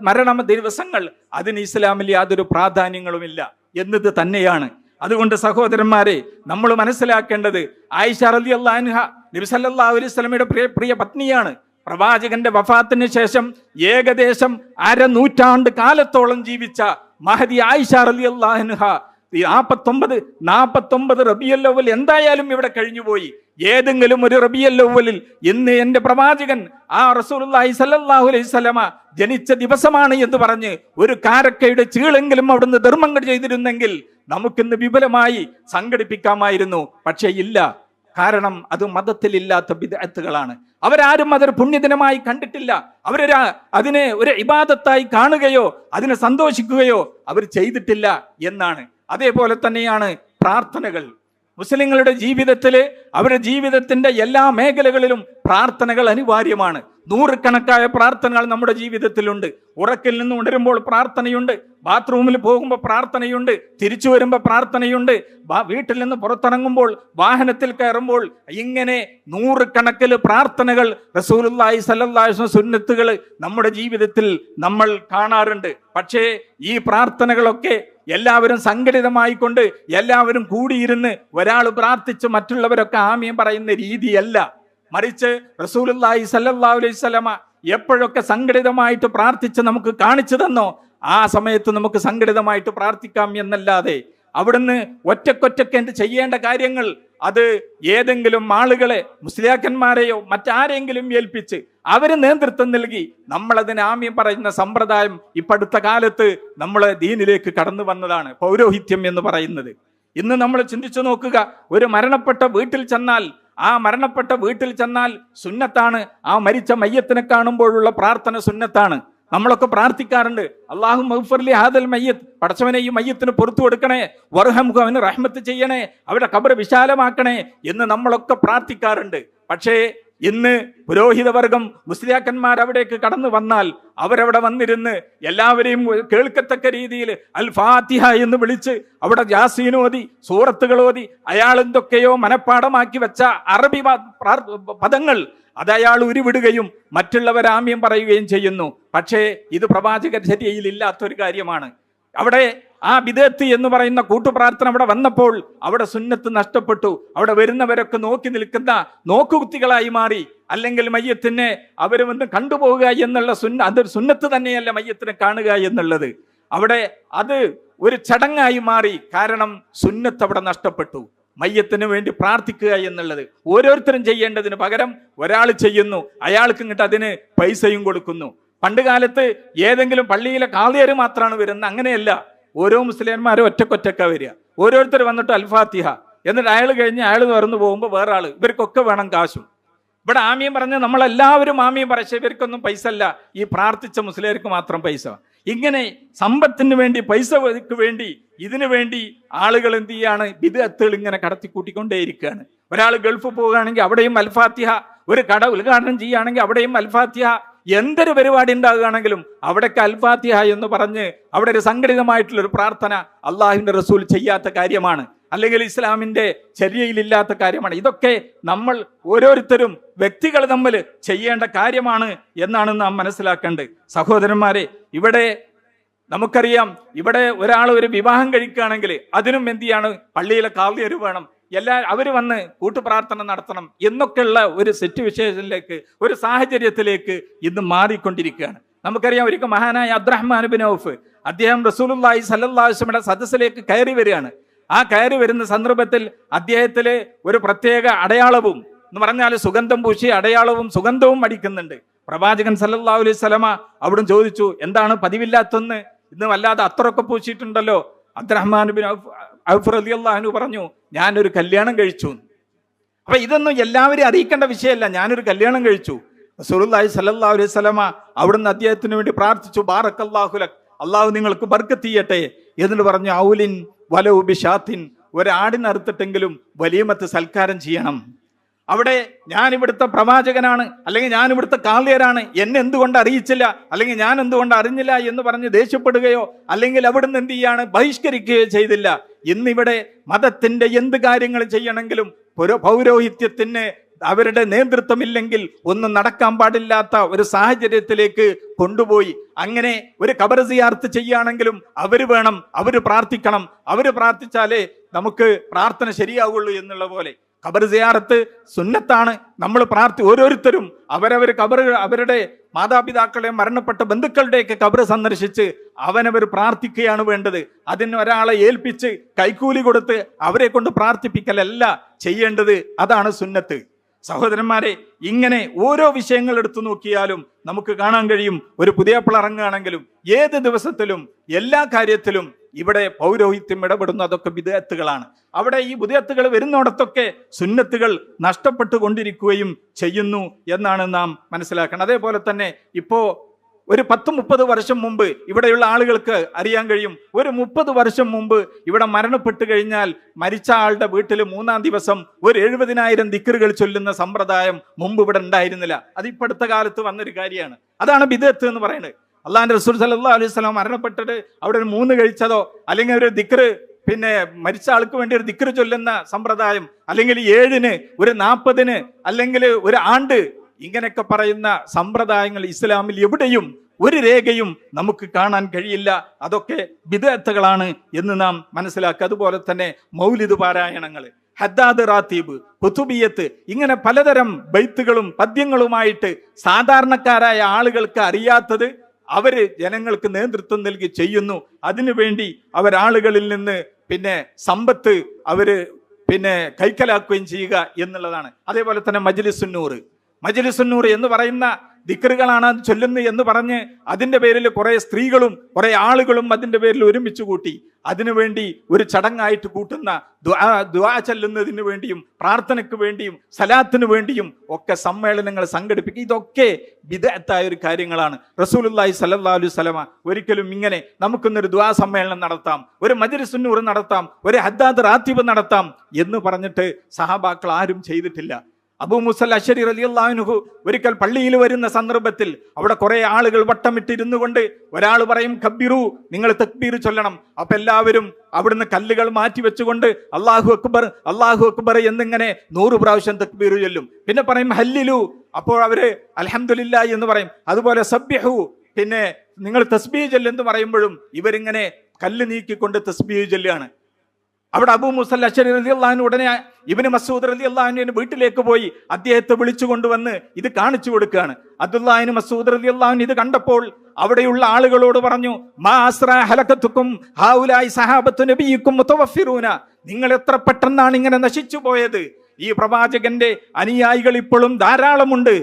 Speaker 1: മരണ ദിവസങ്ങൾ അതിന് ഇസ്ലാമിൽ യാതൊരു പ്രാധാന്യങ്ങളുമില്ല എന്നത് തന്നെയാണ്. അതുകൊണ്ട് സഹോദരന്മാരെ, നമ്മൾ മനസ്സിലാക്കേണ്ടത് ആയിഷ റളിയല്ലാഹു അൻഹ നബി സല്ലല്ലാഹു അലൈഹി വസല്ലമയുടെ പ്രിയ പത്നിയാണ്. പ്രവാചകന്റെ വഫാത്തിന് ശേഷം ഏകദേശം 1/2 നൂറ്റാണ്ട് കാലത്തോളം ജീവിച്ച മഹദി ആയിഷ റളിയല്ലാഹു അൻഹ 49 റബീഉൽ അവ്വൽ എന്തായാലും ഇവിടെ കഴിഞ്ഞുപോയി. ഏതെങ്കിലും ഒരു റബീഉൽ അവ്വലിൽ ഇന്ന് എന്റെ പ്രവാചകൻ ആ റസൂലുള്ളാഹി സ്വല്ലല്ലാഹു അലൈഹി വസല്ലമ ജനിച്ച ദിവസമാണ് എന്ന് പറഞ്ഞ് ഒരു കാരക്കയുടെ ചീളെങ്കിലും അവിടുന്ന് ധർമ്മങ്ങൾ ചെയ്തിരുന്നെങ്കിൽ നമുക്കിന്ന് വിപുലമായി സംഘടിപ്പിക്കാമായിരുന്നു. പക്ഷേ ഇല്ല. കാരണം അത് മതത്തിലില്ലാത്ത ബിദ്അത്തുകളാണ്. അവരാരും അതൊരു പുണ്യദിനമായി കണ്ടിട്ടില്ല. അതിനെ ഒരു ഇബാദത്തായി കാണുകയോ അതിനെ സന്തോഷിക്കുകയോ അവർ ചെയ്തിട്ടില്ല എന്നാണ്. അതേപോലെ തന്നെയാണ് പ്രാർത്ഥനകൾ. മുസ്ലിങ്ങളുടെ ജീവിതത്തില് അവരുടെ ജീവിതത്തിന്റെ എല്ലാ മേഖലകളിലും പ്രാർത്ഥനകൾ അനിവാര്യമാണ്. 100കണക്കായ പ്രാർത്ഥനകൾ നമ്മുടെ ജീവിതത്തിലുണ്ട്. ഉറക്കിൽ നിന്ന് ഉണരുമ്പോൾ പ്രാർത്ഥനയുണ്ട്, ബാത്റൂമിൽ പോകുമ്പോൾ പ്രാർത്ഥനയുണ്ട്, തിരിച്ചു വരുമ്പോൾ പ്രാർത്ഥനയുണ്ട്, വീട്ടിൽ നിന്ന് പുറത്തിറങ്ങുമ്പോൾ, വാഹനത്തിൽ കയറുമ്പോൾ, ഇങ്ങനെ 100കണക്കിൽ പ്രാർത്ഥനകൾ റസൂലുള്ളാഹി സ്വല്ലല്ലാഹു അലൈഹി വസല്ലം സുന്നത്തുകൾ നമ്മുടെ ജീവിതത്തിൽ നമ്മൾ കാണാറുണ്ട്. പക്ഷേ ഈ പ്രാർത്ഥനകളൊക്കെ എല്ലാവരും സംഘടിതമായിക്കൊണ്ട് എല്ലാവരും കൂടിയിരുന്ന് ഒരാൾ പ്രാർത്ഥിച്ച് മറ്റുള്ളവരൊക്കെ ആമീൻ പറയുന്ന രീതിയല്ല. മറിച്ച് റസൂലുള്ളാഹി സ്വല്ലല്ലാഹു അലൈഹി വസല്ലമ എപ്പോഴൊക്കെ സംഘടിതമായിട്ട് പ്രാർത്ഥിച്ച് നമുക്ക് കാണിച്ചു തന്നോ ആ സമയത്ത് നമുക്ക് സംഘടിതമായിട്ട് പ്രാർത്ഥിക്കാം എന്നല്ലാതെ അവിടുന്ന് ഒറ്റക്കൊറ്റക്ക് ചെയ്യേണ്ട കാര്യങ്ങൾ അത് ഏതെങ്കിലും ആളുകളെ മുസ്ലിയാക്കന്മാരെയോ മറ്റാരെങ്കിലും ഏൽപ്പിച്ച് അവര് നേതൃത്വം നൽകി നമ്മളതിന് ആമീൻ പറയുന്ന സമ്പ്രദായം ഇപ്പടുത്ത കാലത്ത് നമ്മളെ ദീനിലേക്ക് കടന്നു വന്നതാണ്, പൗരോഹിത്യം എന്ന് പറയുന്നത്. ഇന്ന് നമ്മൾ ചിന്തിച്ചു നോക്കുക, ഒരു മരണപ്പെട്ട വീട്ടിൽ ചെന്നാൽ സുന്നത്താണ്. ആ മരിച്ച മയ്യത്തിനെ കാണുമ്പോഴുള്ള പ്രാർത്ഥന സുന്നത്താണ്. നമ്മളൊക്കെ പ്രാർത്ഥിക്കാറുണ്ട്, അല്ലാഹു മഗ്ഫിർലി ഹാദൽ മയ്യത്ത്, പടച്ചവനെ ഈ മയ്യത്തിന് പുറത്തു കൊടുക്കണേ, വർഹംഹു, അവന് റഹ്മത്ത് ചെയ്യണേ, അവരുടെ ഖബർ വിശാലമാക്കണേ എന്ന് നമ്മളൊക്കെ പ്രാർത്ഥിക്കാറുണ്ട്. പക്ഷേ ഇന്ന് പുരോഹിതവർഗം മുസ്ലിയാക്കന്മാർ അവിടേക്ക് കടന്നു വന്നാൽ അവരവിടെ വന്നിരുന്ന് എല്ലാവരെയും കേൾക്കത്തക്ക രീതിയിൽ അൽ ഫാത്തിഹ എന്ന് വിളിച്ച് അവിടെ യാസീനോതി സൂറത്തുകളോതി അയാൾ എന്തൊക്കെയോ മനഃപ്പാടമാക്കി വെച്ച അറബി പദങ്ങൾ അത് അയാൾ ഉരുവിടുകയും മറ്റുള്ളവർ ആമ്യം പറയുകയും ചെയ്യുന്നു. പക്ഷേ ഇത് പ്രവാചക ചര്യയിൽ ഇല്ലാത്തൊരു കാര്യമാണ്. അവിടെ ആ ബിദഅത്ത് എന്ന് പറയുന്ന കൂട്ടുപ്രാർത്ഥന അവിടെ വന്നപ്പോൾ അവിടെ സുന്നത്ത് നഷ്ടപ്പെട്ടു. അവിടെ വരുന്നവരൊക്കെ നോക്കി നിൽക്കുന്ന നോക്കുകുത്തികളായി മാറി. അല്ലെങ്കിൽ മയ്യത്തിനെ അവർ വന്ന് കണ്ടുപോകുക എന്നുള്ള അതൊരു സുന്നത്ത് തന്നെയല്ല, മയ്യത്തിനെ കാണുക എന്നുള്ളത്. അവിടെ അത് ഒരു ചടങ്ങായി മാറി. കാരണം സുന്നത്ത് അവിടെ നഷ്ടപ്പെട്ടു. മയ്യത്തിന് വേണ്ടി പ്രാർത്ഥിക്കുക എന്നുള്ളത് ഓരോരുത്തരും ചെയ്യേണ്ടതിന് പകരം ഒരാൾ ചെയ്യുന്നു, അയാൾക്ക് ഇങ്ങോട്ട് അതിന് പൈസയും കൊടുക്കുന്നു. പണ്ട് കാലത്ത് ഏതെങ്കിലും പള്ളിയിലെ കാളിയര് മാത്രമാണ് വരുന്നത്, അങ്ങനെയല്ല. ഓരോ മുസ്ലിംമാരും ഒറ്റക്കൊറ്റക്ക വരിക. ഓരോരുത്തർ വന്നിട്ട് അൽ ഫാത്തിഹ എന്നിട്ട് അയാൾ കഴിഞ്ഞ് അയാൾ തുറന്നു പോകുമ്പോൾ വേറെ ആള്, ഇവർക്കൊക്കെ വേണം കാശും. ഇവിടെ ആമീൻ പറഞ്ഞ് നമ്മളെല്ലാവരും ആമീൻ പറച്ച ഇവർക്കൊന്നും പൈസ അല്ല, ഈ പ്രാർത്ഥിച്ച മുസ്ലിംകൾക്ക് മാത്രം പൈസ. ഇങ്ങനെ സമ്പത്തിന് വേണ്ടി, പൈസക്ക് വേണ്ടി, ഇതിനു വേണ്ടി ആളുകൾ എന്ത് ചെയ്യാണ്? ബിദ്അത്തുകൾ ഇങ്ങനെ കടത്തിക്കൂട്ടിക്കൊണ്ടേയിരിക്കുകയാണ്. ഒരാൾ ഗൾഫ് പോവുകയാണെങ്കിൽ അവിടെയും അൽഫാത്തിഹ, ഒരു കട ഉദ്ഘാടനം ചെയ്യുകയാണെങ്കിൽ അവിടെയും അൽഫാത്തിഹ, എന്തൊരു പരിപാടി ഉണ്ടാകുകയാണെങ്കിലും അവിടേക്ക് അൽഫാത്തിഹ എന്ന് പറഞ്ഞ് അവിടെ ഒരു സംഘടിതമായിട്ടുള്ള ഒരു പ്രാർത്ഥന അള്ളാഹുവിന്റെ റസൂൽ ചെയ്യാത്ത കാര്യമാണ്, അല്ലെങ്കിൽ ഇസ്ലാമിന്റെ ചര്യയിലില്ലാത്ത കാര്യമാണ്. ഇതൊക്കെ നമ്മൾ ഓരോരുത്തരും വ്യക്തികൾ തമ്മിൽ ചെയ്യേണ്ട കാര്യമാണ് എന്നാണ് നാം മനസ്സിലാക്കേണ്ടത്. സഹോദരന്മാരെ, ഇവിടെ നമുക്കറിയാം, ഇവിടെ ഒരാൾ ഒരു വിവാഹം കഴിക്കുകയാണെങ്കിൽ അതിനും എന്ത് ചെയ്യാണ്? പള്ളിയിലെ കാവ്യർ വേണം, അവർ വന്ന് കൂട്ടുപ്രാർത്ഥന നടത്തണം എന്നൊക്കെയുള്ള ഒരു സിറ്റുവേഷനിലേക്ക്, ഒരു സാഹചര്യത്തിലേക്ക് ഇന്ന് മാറിക്കൊണ്ടിരിക്കുകയാണ്. നമുക്കറിയാം, ഒരിക്കൽ മഹാനായ അബ്ദുറഹ്മാൻ ബിൻ ഔഫ് അദ്ദേഹം റസൂലുള്ളാഹി സ്വല്ലല്ലാഹു അലൈഹി വസല്ലമയുടെ സദസ്സിലേക്ക് കയറി വരികയാണ്. ആ കയറി വരുന്ന സന്ദർഭത്തിൽ അദ്ദേഹത്തില് ഒരു പ്രത്യേക അടയാളവും എന്ന് പറഞ്ഞാൽ സുഗന്ധം പൂശിയ അടയാളവും സുഗന്ധവും അടിക്കുന്നുണ്ട്. പ്രവാചകൻ സല്ലല്ലാഹു അലൈഹി വസല്ലമ അവിടുന്ന് ചോദിച്ചു, എന്താണ് പതിവില്ലാത്തൊന്ന്? ഇന്ന് വല്ലാതെ അത്രയൊക്കെ പൂശിയിട്ടുണ്ടല്ലോ. അബ്ദുറഹ്മാൻ ബിൻ ഔഫ് റളിയല്ലാഹു അൻഹു പറഞ്ഞു, ഞാനൊരു കല്യാണം കഴിച്ചു. അപ്പൊ ഇതൊന്നും എല്ലാവരെയും അറിയിക്കേണ്ട വിഷയമല്ല, ഞാനൊരു കല്യാണം കഴിച്ചു. റസൂലുള്ളാഹി സ്വല്ലല്ലാഹു അലൈഹി വസല്ലമ അവിടുന്ന് അദ്ദേഹത്തിന് വേണ്ടി പ്രാർത്ഥിച്ചു, ബാറക്കല്ലാഹു ലക്, അള്ളാഹു നിങ്ങൾക്ക് ബർക്കത്ത് ചെയ്യട്ടെ എന്നിട്ട് പറഞ്ഞു, ഔലിൻ വലൗ ബിശാത്തിൻ, ഒരാടിനറുത്തിട്ടെങ്കിലും വലീമത്ത് സൽക്കാരം ചെയ്യണം. അവിടെ ഞാൻ ഇവിടുത്തെ പ്രവാചകനാണ്, അല്ലെങ്കിൽ ഞാൻ ഇവിടുത്തെ കാളിയരാണ്, എന്നെ എന്തുകൊണ്ട് അറിയിച്ചില്ല, അല്ലെങ്കിൽ ഞാൻ എന്തുകൊണ്ട് അറിഞ്ഞില്ല എന്ന് പറഞ്ഞ് ദേഷ്യപ്പെടുകയോ അല്ലെങ്കിൽ അവിടുന്ന് എന്ത് ചെയ്യാണ്? ബഹിഷ്കരിക്കുകയോ ചെയ്തില്ല. ഇന്നിവിടെ മതത്തിന്റെ എന്ത് കാര്യങ്ങൾ ചെയ്യണമെങ്കിലും പൗരോഹിത്യത്തിന് അവരുടെ നേതൃത്വമില്ലെങ്കിൽ ഒന്നും നടക്കാൻ പാടില്ലാത്ത ഒരു സാഹചര്യത്തിലേക്ക് കൊണ്ടുപോയി. അങ്ങനെ ഒരു ഖബർ സിയാറത്ത് ചെയ്യുകയാണെങ്കിലും അവര് വേണം, അവര് പ്രാർത്ഥിക്കണം, അവര് പ്രാർത്ഥിച്ചാലേ നമുക്ക് പ്രാർത്ഥന ശരിയാവുള്ളൂ എന്നുള്ള പോലെ ഖബർ സിയാറത്ത് സുന്നത്താണ്. നമ്മൾ ഓരോരുത്തരും അവരവർ ഖബർ, അവരുടെ മാതാപിതാക്കളെ, മരണപ്പെട്ട ബന്ധുക്കളുടെയൊക്കെ ഖബർ സന്ദർശിച്ച് അവനവർ പ്രാർത്ഥിക്കുകയാണ് വേണ്ടത്. അതിന് ഒരാളെ ഏൽപ്പിച്ച് കൈക്കൂലി കൊടുത്ത് അവരെ കൊണ്ട് പ്രാർത്ഥിപ്പിക്കലല്ല ചെയ്യേണ്ടത്. അതാണ് സുന്നത്ത്. സഹോദരന്മാരെ, ഇങ്ങനെ ഓരോ വിഷയങ്ങൾ എടുത്തു നോക്കിയാലും നമുക്ക് കാണാൻ കഴിയും, ഒരു പുതിയപ്പിള ഇറങ്ങുകയാണെങ്കിലും ഏത് ദിവസത്തിലും എല്ലാ കാര്യത്തിലും ഇവിടെ പൗരോഹിത്യം ഇടപെടുന്നു. അതൊക്കെ ബിദ്അത്തുകളാണ്. അവിടെ ഈ ബിദ്അത്തുകൾ വരുന്നിടത്തൊക്കെ സുന്നത്തുകൾ നഷ്ടപ്പെട്ടുകൊണ്ടിരിക്കുകയും ചെയ്യുന്നു എന്നാണ് നാം മനസ്സിലാക്കണം. അതേപോലെ തന്നെ ഇപ്പോ ഒരു 10-30 വർഷം മുമ്പ് ഇവിടെയുള്ള ആളുകൾക്ക് അറിയാൻ കഴിയും, ഒരു 30 വർഷം മുമ്പ് ഇവിടെ മരണപ്പെട്ടു കഴിഞ്ഞാൽ മരിച്ച ആളുടെ വീട്ടിൽ 3-ാം ദിവസം ഒരു 70,000 ദിക്റുകൾ ചൊല്ലുന്ന സമ്പ്രദായം മുമ്പ് ഇവിടെ ഉണ്ടായിരുന്നില്ല. അത് ഇപ്പൊ അടുത്ത കാലത്ത് വന്നൊരു കാര്യമാണ്. അതാണ് ബിദ്അത്ത് എന്ന് പറയുന്നത്. അള്ളാഹുവിന്റെ റസൂൽ സല്ലല്ലാഹു അലൈഹി വസല്ലം മരണപ്പെട്ടിട്ട് അവിടെ ഒരു 3 കഴിച്ചതോ, അല്ലെങ്കിൽ ഒരു ദിക്റ്, പിന്നെ മരിച്ച ആൾക്ക് വേണ്ടി ഒരു ദിക്റ് ചൊല്ലുന്ന സമ്പ്രദായം, അല്ലെങ്കിൽ 7-ന്, ഒരു 40-ന്, അല്ലെങ്കിൽ ഒരു ആണ്ട്, ഇങ്ങനെയൊക്കെ പറയുന്ന സമ്പ്രദായങ്ങൾ ഇസ്ലാമിൽ എവിടെയും ഒരു രേഖയും നമുക്ക് കാണാൻ കഴിയില്ല. അതൊക്കെ ബിദ്അത്തുകളാണ് എന്ന് നാം മനസ്സിലാക്കുക. അതുപോലെ തന്നെ മൗലിദ് പാരായണങ്ങൾ, ഹദ്ദാദ് റാത്തീബ്, കുതുബിയത്ത്, ഇങ്ങനെ പലതരം ബൈത്തുകളും പദ്യങ്ങളുമായിട്ട് സാധാരണക്കാരായ ആളുകൾക്ക് അറിയാത്തത് അവര് ജനങ്ങൾക്ക് നേതൃത്വം നൽകി ചെയ്യുന്നു. അതിനുവേണ്ടി അവരാളുകളിൽ നിന്ന് പിന്നെ സമ്പത്ത് അവര് പിന്നെ കൈക്കലാക്കുകയും ചെയ്യുക എന്നുള്ളതാണ്. അതേപോലെ തന്നെ മജ്ലിസുന്നൂർ എന്ന് പറയുന്ന ദിക്റുകളാണ് ചൊല്ലുന്നത് എന്ന് പറഞ്ഞ് അതിന്റെ പേരിൽ കുറെ സ്ത്രീകളും കുറെ ആളുകളും അതിന്റെ പേരിൽ ഒരുമിച്ച് കൂട്ടി അതിനുവേണ്ടി ഒരു ചടങ്ങായിട്ട് കൂട്ടുന്ന ദുആ ചൊല്ലുന്നതിന് വേണ്ടിയും പ്രാർത്ഥനയ്ക്ക് വേണ്ടിയും സലാത്തിന് വേണ്ടിയും ഒക്കെ സമ്മേളനങ്ങൾ സംഘടിപ്പിക്കുക. ഇതൊക്കെ ബിദ്അത്തായ ഒരു കാര്യങ്ങളാണ്. റസൂലുള്ളാഹി സ്വല്ലല്ലാഹു അലൈഹി വസല്ലമ ഒരിക്കലും ഇങ്ങനെ നമുക്കിന്നൊരു ദുആ സമ്മേളനം നടത്താം, ഒരു മജ്ലിസുന്നൂർ നടത്താം, ഒരു ഹദ്ദാദ് റാത്തീബ് നടത്താം എന്ന് പറഞ്ഞിട്ട് സഹാബാക്കൾ ആരും ചെയ്തിട്ടില്ല. അബൂ മൂസൽ അശ്അരി റളിയല്ലാഹു അൻഹു ഒരിക്കൽ പള്ളിയിൽ വരുന്ന സന്ദർഭത്തിൽ അവിടെ കുറെ ആളുകൾ വട്ടമിട്ടിരുന്നു കൊണ്ട് ഒരാൾ പറയും, കബ്ബിറു, നിങ്ങൾ തക്ബീർ ചൊല്ലണം. അപ്പൊ എല്ലാവരും അവിടുന്ന് കല്ലുകൾ മാറ്റി വെച്ചുകൊണ്ട് അല്ലാഹു അക്ബർ അല്ലാഹു അക്ബർ എന്നിങ്ങനെ 100 പ്രാവശ്യം തക്ബീർ ചൊല്ലും. പിന്നെ പറയും ഹല്ലിലു, അപ്പോൾ അവര് അൽഹംദുലില്ലാഹി എന്ന് പറയും. അതുപോലെ സബ്ബിഹു, പിന്നെ നിങ്ങൾ തസ്ബീഹ് ചൊല്ലെന്ന് പറയുമ്പോഴും ഇവരിങ്ങനെ കല്ല് നീക്കിക്കൊണ്ട് തസ്ബീഹ് ചൊല്ലുകയാണ്. അവിടെ അബൂ മൂസൽ അശ്അരി റളിയല്ലാഹു അൻഹു ഉടനെ ഇബ്നു മസ്ഊദ് റളിയല്ലാഹു അൻഹുവിന്റെ വീട്ടിലേക്ക് പോയി അദ്ദേഹത്തെ വിളിച്ചു കൊണ്ടുവന്ന് ഇത് കാണിച്ചു കൊടുക്കുകയാണ്. അബ്ദുല്ലാഹി ഇബ്നു മസ്ഊദ് റളിയല്ലാഹു അൻഹു ഇത് കണ്ടപ്പോൾ അവിടെയുള്ള ആളുകളോട് പറഞ്ഞു, മാ അസ്റാ ഹലകതുക്കും ഹൗലായി സഹാബത്തു നബിയിക്കും മുതവഫിറൂന, നിങ്ങൾ എത്ര പെട്ടെന്നാണ് ഇങ്ങനെ നശിച്ചു പോയത്. ഈ പ്രവാചകന്റെ അനുയായികൾ ഇപ്പോഴും ധാരാളമുണ്ട്.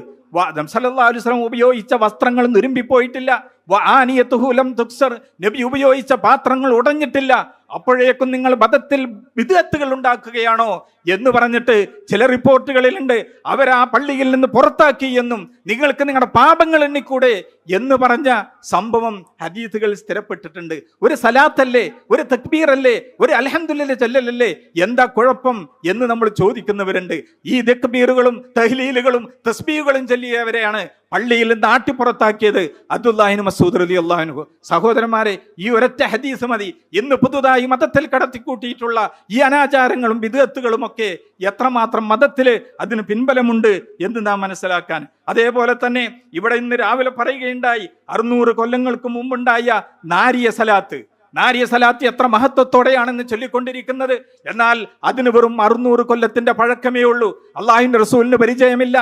Speaker 1: സല്ലല്ലാഹു അലൈഹി വസല്ലം ഉപയോഗിച്ച വസ്ത്രങ്ങൾ നുരുമ്പിപ്പോയിട്ടില്ല, വആനിയതുഹു ലം തുക്സർ, നബി ഉപയോഗിച്ച പാത്രങ്ങൾ ഉടഞ്ഞിട്ടില്ല, അപ്പോഴേക്കും നിങ്ങൾ മതത്തിൽ ബിദ്അത്തുകൾ ഉണ്ടാക്കുകയാണോ എന്ന് പറഞ്ഞിട്ട് ചില റിപ്പോർട്ടുകളിലുണ്ട് അവരാ പള്ളിയിൽ നിന്ന് പുറത്താക്കി എന്നും നിങ്ങൾക്ക് നിങ്ങളുടെ പാപങ്ങൾ എണ്ണിക്കൂടെ എന്ന് പറഞ്ഞ സംഭവം ഹദീസുകൾ സ്ഥിരപ്പെട്ടിട്ടുണ്ട്. ഒരു സലാത്തല്ലേ, ഒരു തക്ബീറല്ലേ, ഒരു അൽഹംദുലില്ലാഹ് ചൊല്ലലല്ലേ, എന്താ കുഴപ്പം എന്ന് നമ്മൾ ചോദിക്കുന്നവരുണ്ട്. ഈ തക്ബീറുകളും തഹ്ലീലുകളും തസ്ബീഹുകളും ചൊല്ലിയവരെയാണ് പള്ളിയിൽ നിന്ന് ആട്ടിപ്പുറത്താക്കിയത് അബ്ദുല്ലാഹിബ്നു മസ്ഊദ് റളിയല്ലാഹു അൻഹു. സഹോദരന്മാരെ, ഈ ഒരൊറ്റ ഹദീസ് മതി ഇന്ന് പുതുതായി മതത്തിൽ കടത്തിക്കൂട്ടിയിട്ടുള്ള ഈ അനാചാരങ്ങളും ബിദ്അത്തുകളും ഒക്കെ എത്രമാത്രം മതത്തില് അതിന് പിൻബലമുണ്ട് എന്ന് നാം മനസ്സിലാക്കാൻ. അതേപോലെ തന്നെ ഇവിടെ ഇന്ന് രാവിലെ പറയുകയുണ്ടായി 600 കൊല്ലങ്ങൾക്ക് മുമ്പുണ്ടായ നാരിയ സലാത്ത് എത്ര മഹത്വത്തോടെയാണെന്ന് ചൊല്ലിക്കൊണ്ടിരിക്കുന്നത്. എന്നാൽ അതിന് വെറും 600 കൊല്ലത്തിന്റെ പഴക്കമേ ഉള്ളൂ. അള്ളാഹുവിന്റെ റസൂലിന് പരിചയമില്ല,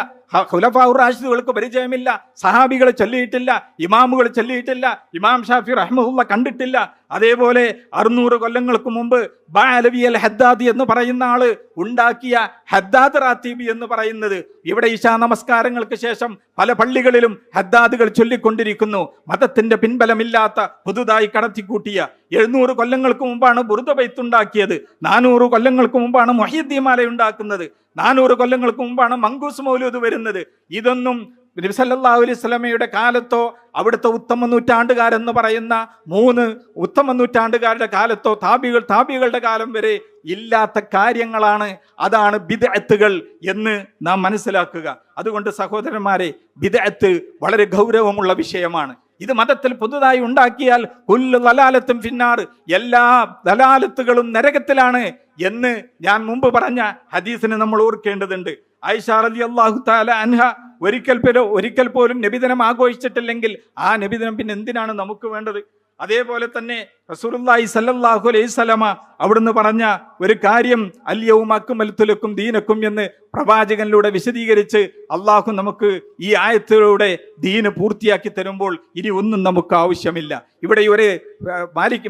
Speaker 1: ഖുലഫാഉർ റാഷിദുകൾക്ക് പരിചയമില്ല, സഹാബികൾ ചൊല്ലിയിട്ടില്ല, ഇമാമുകൾ ചൊല്ലിയിട്ടില്ല, ഇമാം ഷാഫി റഹ്മഹുള്ള കണ്ടിട്ടില്ല. അതേപോലെ 600 കൊല്ലങ്ങൾക്ക് മുമ്പ് ബഅലവി അൽ ഹദ്ദാദി എന്ന് പറയുന്ന ആള് ഉണ്ടാക്കിയ ഹദ്ദാദ് റാത്തീബി എന്ന് പറയുന്നത്, ഇവിടെ ഇശാ നമസ്കാരങ്ങൾക്ക് ശേഷം പല പള്ളികളിലും ഹദ്ദാദുകൾ ചൊല്ലിക്കൊണ്ടിരിക്കുന്നു. മതത്തിന്റെ പിൻബലമില്ലാത്ത പുതുതായി കടത്തിക്കൂട്ടിയ 700 കൊല്ലങ്ങൾക്ക് മുമ്പാണ് ബുർദ ബൈത്ത് ഉണ്ടാക്കിയത്, 400 കൊല്ലങ്ങൾക്ക് മുമ്പാണ് മുഹയ്യിദ്ദീൻ മാല ഉണ്ടാക്കുന്നത്, 400 കൊല്ലങ്ങൾക്ക് മുമ്പാണ് മങ്കൂസ് മൗലൂദ് വരുന്നത്. ഇതൊന്നും നബി സല്ലല്ലാഹു അലൈഹി വസല്ലമയുടെ കാലത്തോ അവിടുത്തെ ഉത്തമ നൂറ്റാണ്ടുകാരെന്ന് പറയുന്ന 3 ഉത്തമ നൂറ്റാണ്ടുകാരുടെ കാലത്തോ താബികളുടെ കാലം വരെ ഇല്ലാത്ത കാര്യങ്ങളാണ്. അതാണ് ബിദ്അത്തുകൾ എന്ന് നാം മനസ്സിലാക്കുക. അതുകൊണ്ട് സഹോദരന്മാരെ, ബിദ്അത്ത് വളരെ ഗൗരവമുള്ള വിഷയമാണ്. ഇത് മതത്തിൽ പുതുതായി ഉണ്ടാക്കിയാൽ കുല്ലു ദലാലത്തും ഫിന്നാർ, എല്ലാ ദലാലത്തുകളും നരകത്തിലാണ് എന്ന് ഞാൻ മുമ്പ് പറഞ്ഞ ഹദീസിനെ നമ്മൾ ഓർക്കേണ്ടതുണ്ട്. ആയിഷ റളിയല്ലാഹു തആല അൻഹ ഒരിക്കൽ പോലും നബിദിനം ആഘോഷിച്ചിട്ടില്ലെങ്കിൽ ആ നബിദിനം പിന്നെ എന്തിനാണ് നമുക്ക് വേണ്ടത്? അതേപോലെ തന്നെ റസൂലുള്ളാഹി സ്വല്ലല്ലാഹു അലൈഹി വസല്ലമ അവിടുന്ന് പറഞ്ഞ ഒരു കാര്യം, അൽയൗമ അക്മൽതു ലക്കും ദീനക്കും എന്ന് പ്രവാചകനിലൂടെ വിശദീകരിച്ച് അള്ളാഹു നമുക്ക് ഈ ആയത്തിലൂടെ ദീന് പൂർത്തിയാക്കി തരുമ്പോൾ ഇനി ഒന്നും നമുക്ക് ആവശ്യമില്ല. ഇവിടെ ഒരു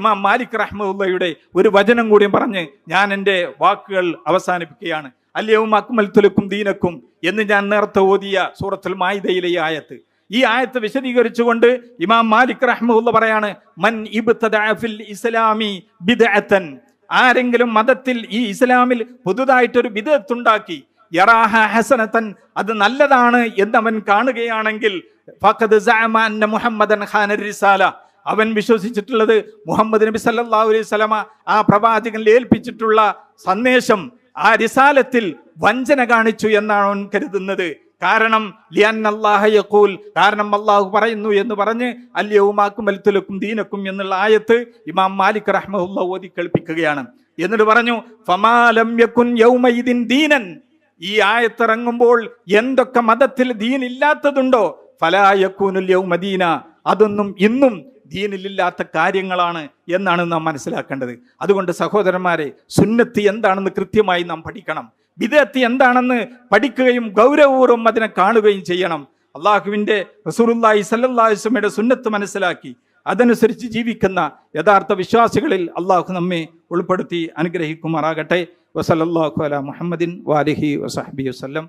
Speaker 1: ഇമാം മാലിക് റഹ്മത്തുള്ളാഹിയുടെ ഒരു വചനം കൂടി പറഞ്ഞ് ഞാൻ എൻ്റെ വാക്കുകൾ അവസാനിപ്പിക്കുകയാണ്. അൽയൗമ അക്മൽതു ലക്കും ദീനക്കും എന്ന് ഞാൻ നേരത്തെ ഓതിയ സൂറത്തുൽ മാഇദയിലെ ഈ ആയത്ത് വിശദീകരിച്ചുകൊണ്ട് ഇമാം മാലിക് റഹ്മത്തുള്ളാഹി പറയാണ്, മൻ ഇബ്തദഅ ഫിൽ ഇസ്ലാമി ബിദ്അതൻ, ആരെങ്കിലും മതത്തിൽ ഈ ഇസ്ലാമിൽ പുതുതായിട്ടൊരു ബിദ്അത്ത് ഉണ്ടാക്കി, യറാഹ ഹസനതൻ, അത് നല്ലതാണ് എന്നവൻ കാണുകയാണെങ്കിൽ, ഫഖദ് സഅമ അന്ന മുഹമ്മദൻ ഖാന റിസാല, അവൻ വിശ്വസിച്ചിട്ടുള്ളത് മുഹമ്മദ് നബി സല്ലല്ലാഹു അലൈഹി വസല്ലമ ആ പ്രവാചകനിൽ ഏൽപ്പിച്ചിട്ടുള്ള സന്ദേശം, ആ റിസാലത്തിൽ വഞ്ചന കാണിച്ചു എന്നാണ് അവൻ കരുതുന്നത്. കാരണം കാരണം അല്ലാഹു പറയുന്നു എന്ന് പറഞ്ഞ് അൽയൗമ അക്മൽതു ലക്കും ദീനക്കും എന്നുള്ള ആയത്ത് ഇമാം മാലിക് റഹ്മത്തുള്ളാഹി ഓതി കേൾപ്പിക്കുകയാണ്. എന്നിട്ട് പറഞ്ഞു, ഫമാ ലം യകുൻ യൗമഇദിൻ ദീനൻ, ഈ ആയത്ത് ഇറങ്ങുമ്പോൾ എന്തൊക്കെ മതത്തിൽ ദീൻ ഇല്ലാത്തതുണ്ടോ, ഫലാ യകൂനുൽ യൗമ ദീന, അതൊന്നും ഇന്നും ദീനിലില്ലാത്ത കാര്യങ്ങളാണ് എന്നാണ് നാം മനസ്സിലാക്കേണ്ടത്. അതുകൊണ്ട് സഹോദരന്മാരെ, സുന്നത്ത് എന്താണെന്ന് കൃത്യമായി നാം പഠിക്കണം. ബിദ്അത്ത് എന്താണെന്ന് പഠിക്കുകയും ഗൗരവപൂർവ്വം അതിനെ കാണുകയും ചെയ്യണം. അള്ളാഹുവിൻ്റെ റസൂലുള്ളാഹി സ്വല്ലല്ലാഹു അലൈഹി വസല്ലമയുടെ സുന്നത്ത് മനസ്സിലാക്കി അതനുസരിച്ച് ജീവിക്കുന്ന യഥാർത്ഥ വിശ്വാസികളിൽ അള്ളാഹു നമ്മെ ഉൾപ്പെടുത്തി അനുഗ്രഹിക്കുമാറാകട്ടെ. വസല്ലല്ലാഹു അലാ മുഹമ്മദിൻ വഅലിഹി വസഹ്ബിഹി വസല്ലം.